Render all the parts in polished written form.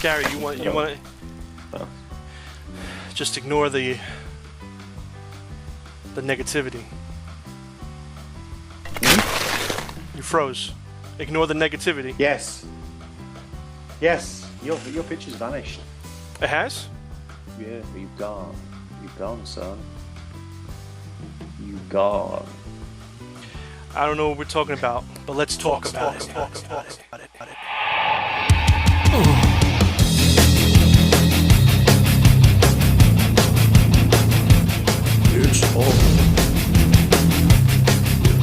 Gary, you want to just ignore the negativity. You froze. Ignore the negativity. Yes. Your picture's vanished. It has? Yeah, you've gone. You've gone, son. You've gone. I don't know what we're talking about, but let's talk about it. It's all with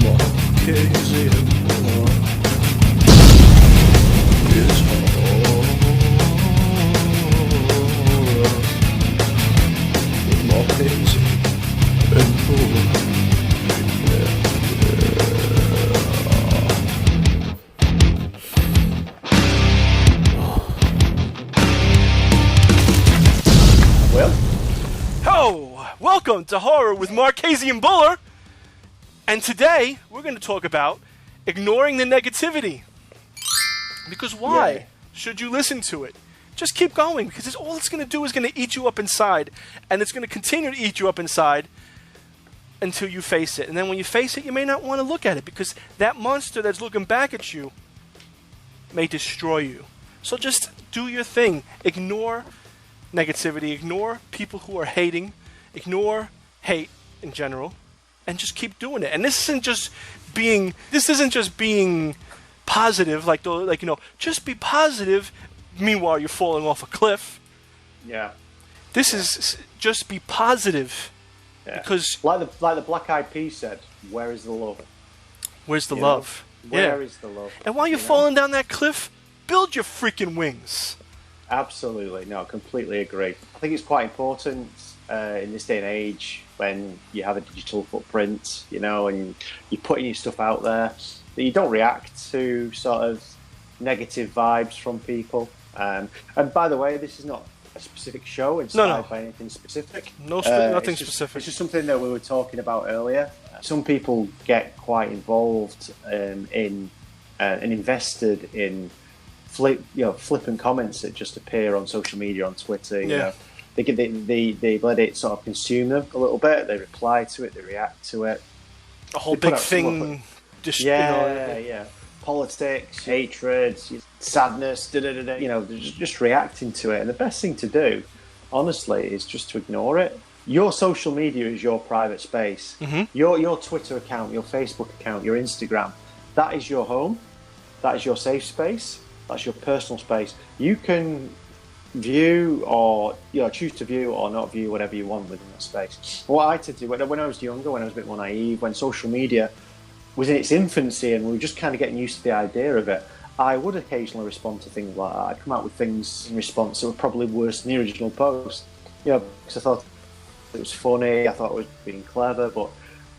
Marchese and Buller. It's all with Marchese and Buller. Welcome to Horror with Marchese and Buller. And today, we're going to talk about ignoring the negativity. Because why should you listen to it? Just keep going, because all it's going to do is going to eat you up inside. And it's going to continue to eat you up inside until you face it. And then when you face it, you may not want to look at it, because that monster that's looking back at you may destroy you. So just do your thing. Ignore negativity. Ignore people who are hating. Ignore hate in general, and just keep doing it. And this isn't just being positive, just be positive. Meanwhile, you're falling off a cliff. Yeah. This is just be positive, because like the Black Eyed Peas said, "Where is the love? Where's the love? Where is the love?" And while you're falling down that cliff, build your freaking wings. Absolutely, no, completely agree. I think it's quite important. In this day and age, when you have a digital footprint, and you're putting your stuff out there, that you don't react to sort of negative vibes from people. And by the way, this is not a specific show inspired by anything specific. Nothing specific. It's just something that we were talking about earlier. Some people get quite involved in and invested in flippant comments that just appear on social media, on Twitter. You know. They let it sort of consume them a little bit. They reply to it. They react to it. A whole big thing. Politics, hatred, sadness. They're just reacting to it. And the best thing to do, honestly, is just to ignore it. Your social media is your private space. Mm-hmm. Your Twitter account, your Facebook account, your Instagram. That is your home. That is your safe space. That's your personal space. You can view or choose to view or not view whatever you want within that space. What I tend to do when I was younger, when I was a bit more naive, when social media was in its infancy and we were just kind of getting used to the idea of it, I would occasionally respond to things like that. I'd come out with things in response that were probably worse than the original post, because I thought it was funny, I thought it was being clever, but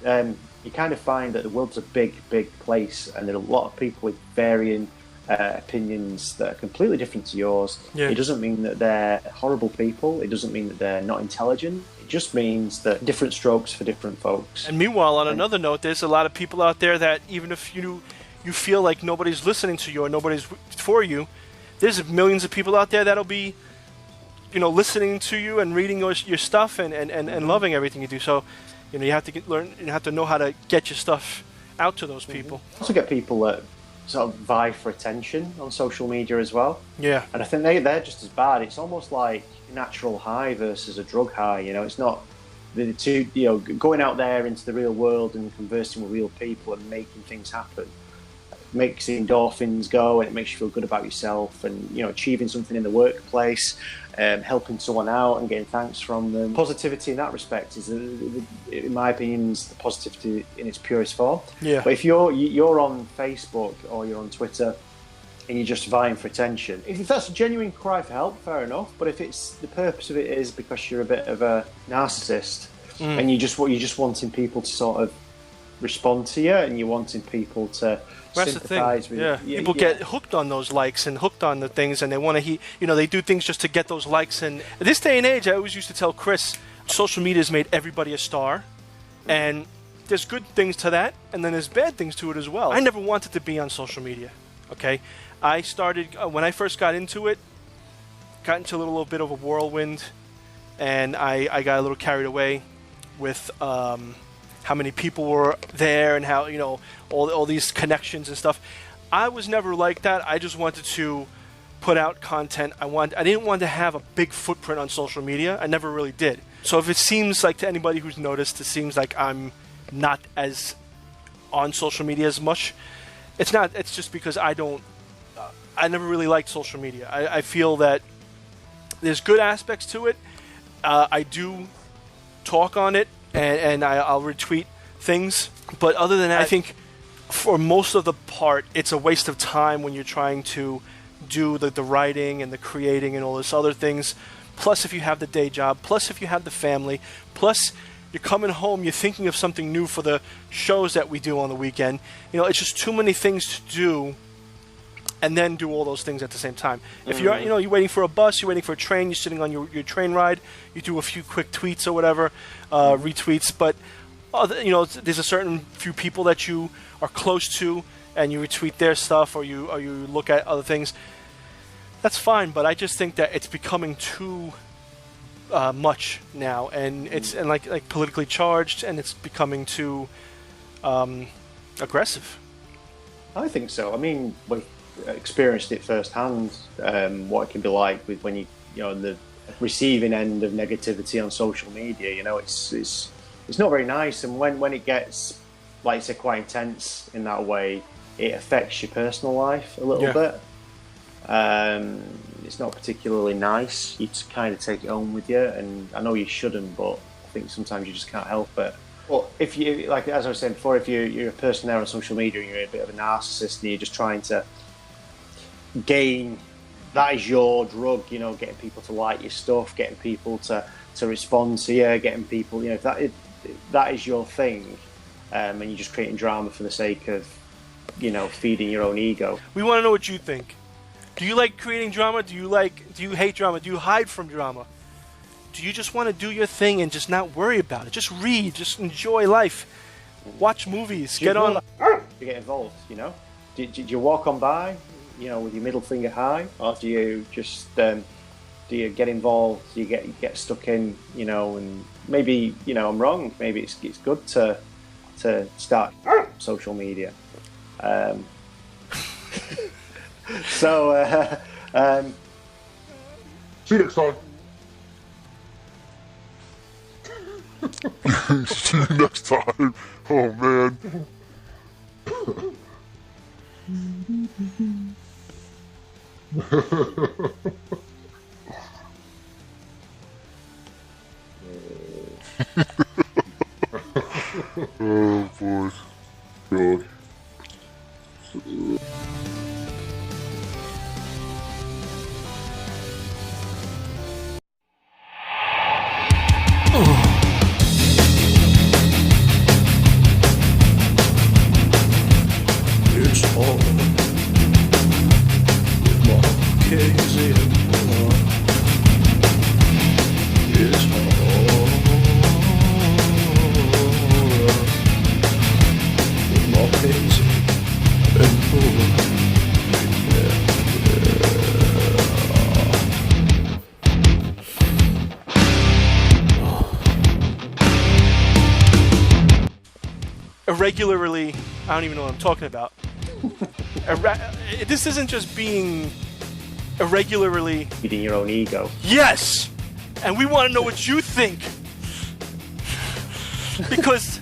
you kind of find that the world's a big place, and there are a lot of people with varying opinions that are completely different to yours. It doesn't mean that they're horrible people. It doesn't mean that they're not intelligent. It just means that different strokes for different folks. And meanwhile, on another note, there's a lot of people out there that even if you feel like nobody's listening to you or nobody's for you, there's millions of people out there that'll be listening to you and reading your stuff and loving everything you do. So you have to know how to get your stuff out to those people. Also get people that sort of vie for attention on social media as well. Yeah. And I think they're just as bad. It's almost like a natural high versus a drug high. It's not the two, going out there into the real world and conversing with real people and making things happen. It makes the endorphins go, and it makes you feel good about yourself, and achieving something in the workplace, helping someone out and getting thanks from them. Positivity in that respect is, in my opinion, is the positivity in its purest form. Yeah. But if you're on Facebook or you're on Twitter and you're just vying for attention, if that's a genuine cry for help, fair enough. But if it's the purpose of it is because you're a bit of a narcissist and you're just wanting people to sort of respond to you, and you're wanting people to sympathize with you. People get hooked on those likes and hooked on the things, and they want to they do things just to get those likes. And this day and age, I always used to tell Chris, social media has made everybody a star, and there's good things to that, and then there's bad things to it as well. I never wanted to be on social media. Okay, I started when I first got into it got into a little bit of a whirlwind, and I got a little carried away with how many people were there and how, you know, all these connections and stuff. I was never like that. I just wanted to put out content. I didn't want to have a big footprint on social media. I never really did. So if it seems like, to anybody who's noticed, it seems like I'm not as on social media as much, it's not. It's just because I never really liked social media. I feel that there's good aspects to it. I do talk on it, and I'll retweet things. But other than that, I think for most of the part, it's a waste of time when you're trying to do the writing and the creating and all this other things. Plus, if you have the day job, plus if you have the family, plus you're coming home, you're thinking of something new for the shows that we do on the weekend. You know, it's just too many things to do, and then do all those things at the same time. If you're, you know, you're waiting for a bus, you're waiting for a train, you're sitting on your train ride, you do a few quick tweets or whatever, retweets, but you know, there's a certain few people that you are close to, and you retweet their stuff, or you look at other things. That's fine, but I just think that it's becoming too much now, and it's like politically charged, and it's becoming too aggressive. I think so. I mean, we experienced it firsthand. What it can be like with when you know the receiving end of negativity on social media. You know, it's not very nice, and when it gets, like I say, quite intense in that way, it affects your personal life a little bit. It's not particularly nice. You just kind of take it home with you, and I know you shouldn't, but I think sometimes you just can't help it. Well, if you, like as I was saying before, if you're a person there on social media and you're a bit of a narcissist and you're just trying to gain, that is your drug, you know, getting people to like your stuff, getting people to respond to you, getting people, you know, if that is your thing, and you're just creating drama for the sake of, you know, feeding your own ego. We want to know what you think. Do you like creating drama? Do you hate drama? Do you hide from drama? Do you just want to do your thing and just not worry about it? Just read, just enjoy life, watch movies, get on. You get involved, you know? Do you walk on by, you know, with your middle finger high, or do you just do you get involved? Do you get stuck in, you know? And maybe, you know, I'm wrong. Maybe it's good to start social media. So, see you next time. See you next time. Oh man. Oh boy. God. It's all with Marchese and Buller. It's all with Marchese and Buller. Irregularly, I don't even know what I'm talking about. This isn't just being irregularly feeding your own ego. Yes, and we want to know what you think, because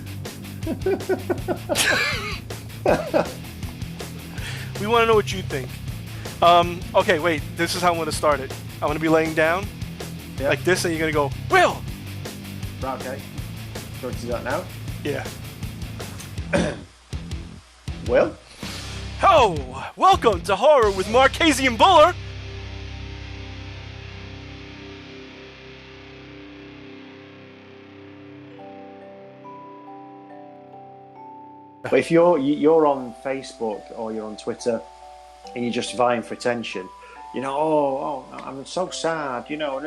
we want to know what you think. Okay, wait. This is how I'm going to start it. I'm going to be laying down like this, and you're going to go, Will. Right, okay. Go to do that now. Yeah. Will? Oh, welcome to Horror with Marchese and Buller. But if you're on Facebook or you're on Twitter and you're just vying for attention, you know, oh, I'm so sad, you know,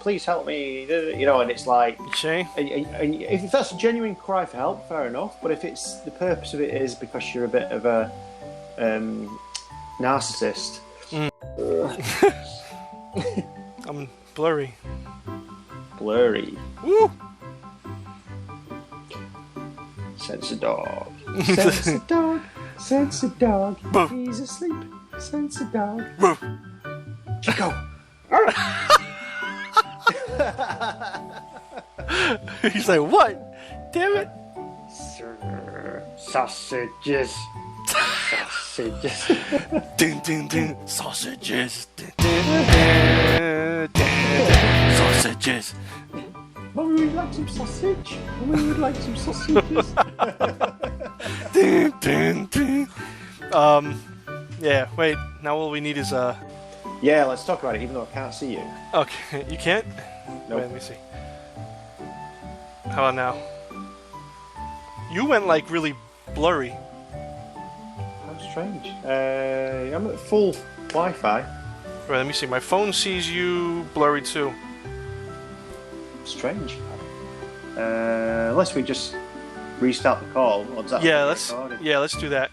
please help me, you know, and it's like, and if that's a genuine cry for help, fair enough. But if it's the purpose of it is because you're a bit of a narcissist, I'm blurry. Blurry. Woo! Sense a dog. Sense a dog. Sense a dog. Boof. He's asleep. Sense a dog. Woof. Chico. He's like, what? Damn it! Sir, sausages. Sausages. Ding, ding, ding. Sausages. Ding, ding, ding, ding. Sausages. Mommy would like some sausage. Mommy would like some sausages. Ding, ding, ding. Yeah, wait. Now all we need is, Yeah, let's talk about it, even though I can't see you. Okay, you can't? Nope. Wait, let me see. How about now? You went, like, really blurry. How strange. I'm at full Wi-Fi. Right, let me see. My phone sees you blurry, too. Strange. Unless we just restart the call. Or does that Yeah, have to be let's recorded? do that.